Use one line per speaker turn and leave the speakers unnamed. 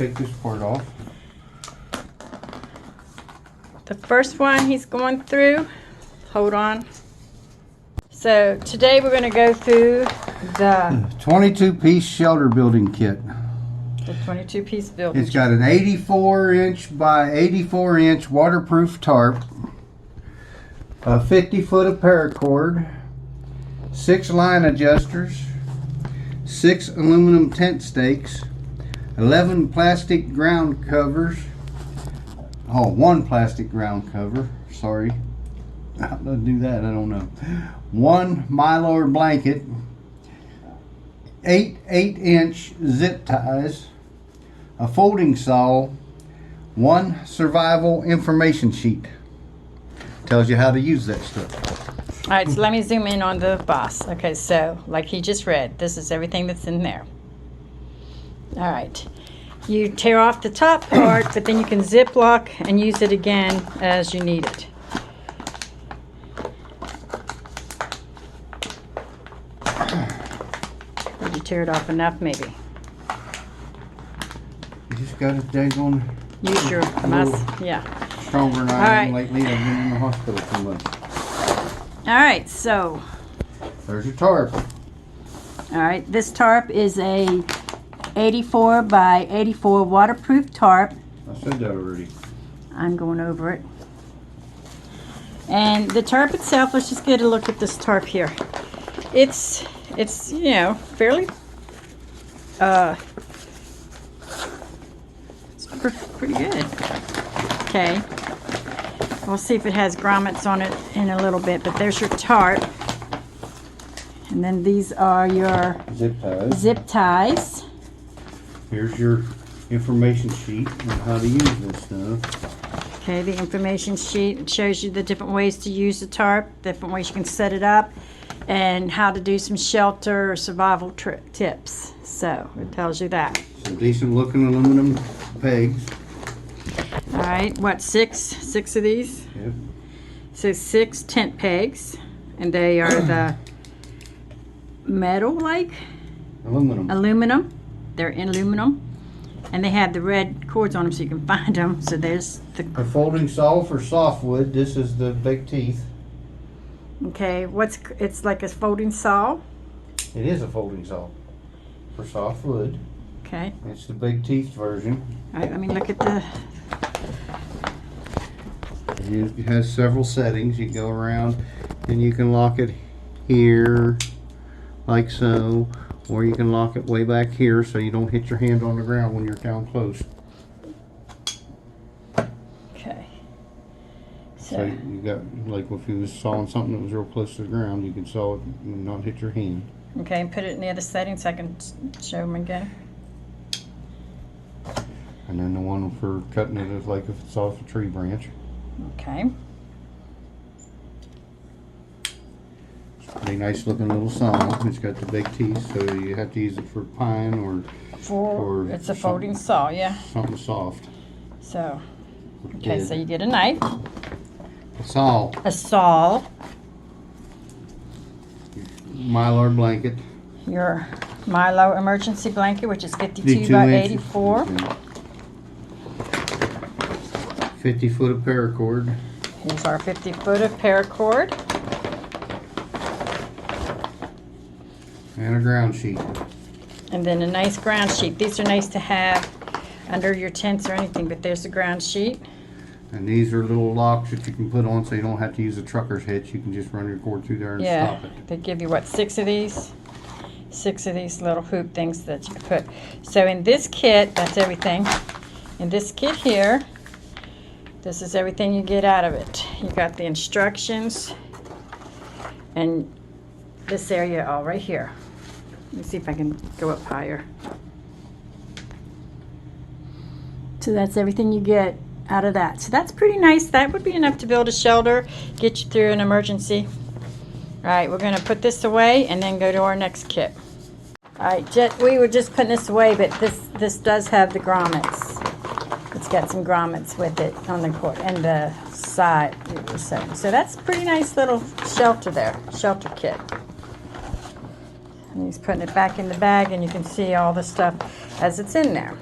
take this part off.
The first one he's going through. Hold on. So today we're going to go through the
22-piece shelter building kit.
22-piece building.
It's got an 84-inch by 84-inch waterproof tarp, a 50-foot of paracord, 6 line adjusters, 6 aluminum tent stakes, 11 plastic ground covers. Oh, 1 plastic ground cover. Sorry. How to do that? I don't know. 1 mylar blanket, 8 8-inch zip ties, a folding saw, 1 survival information sheet. Tells you how to use that stuff.
All right, so let me zoom in on the B.O.S.S. Okay, so like he just read, this is everything that's in there. All right. You tear off the top part, but then you can zip lock and use it again as you need it. Did you tear it off enough, maybe?
You just got to daggone
Use your muscle, yeah.
stronger than I am lately. I've been in the hospital too much.
All right, so.
There's your tarp.
All right, this tarp is a 84 by 84 waterproof tarp.
I said that already.
I'm going over it. And the tarp itself, let's just get a look at this tarp here. It's you know, fairly it's pretty good. Okay. We'll see if it has grommets on it in a little bit, but there's your tarp. And then these are your zip ties.
Here's your information sheet on how to use this stuff.
Okay, the information sheet shows you the different ways to use the tarp, different ways you can set it up, and how to do some shelter or survival tips. So it tells you that.
Some decent looking aluminum pegs.
All right, what, six of these?
Yep.
So 6 tent pegs, and they are the metal-like aluminum. They're in aluminum, and they have the red cords on them so you can find them. So there's
a folding saw for softwood. This is the big teeth.
Okay, it's like a folding saw.
It is a folding saw for softwood.
Okay.
It's the big teeth version.
All right, let me look at the.
It has several settings. You go around and you can lock it here, like so. Or you can lock it way back here so you don't hit your hand on the ground when you're down close.
Okay.
So you got, like if you was sawing something that was real close to the ground, you can saw it and not hit your hand.
Okay, and put it in the other setting so I can show them again.
And then the one for cutting it is like if it's off a tree branch.
Okay.
Pretty nice looking little saw. It's got the big teeth, so you have to use it for pine or
it's a folding saw, yeah.
Something soft.
So, okay, so you get a knife.
A saw.
A saw.
Mylar blanket.
Your Milo emergency blanket, which is 52 by 84.
50 foot of paracord.
Here's our 50 foot of paracord.
And a ground sheet.
And then a nice ground sheet. These are nice to have under your tents or anything, but there's the ground sheet.
And these are little locks that you can put on so you don't have to use a trucker's hitch. You can just run your cord through there and stop it.
They give you, what, 6 of these? 6 of these little hoop things that you can put. So in this kit, that's everything. In this kit here, this is everything you get out of it. You got the instructions and this area all right here. Let me see if I can go up higher. So that's everything you get out of that. So that's pretty nice. That would be enough to build a shelter, get you through an emergency. All right, we're going to put this away and then go to our next kit. All right, we were just putting this away, but this does have the grommets. It's got some grommets with it on the and the side. So that's a pretty nice little shelter there, shelter kit. And he's putting it back in the bag, and you can see all the stuff as it's in there.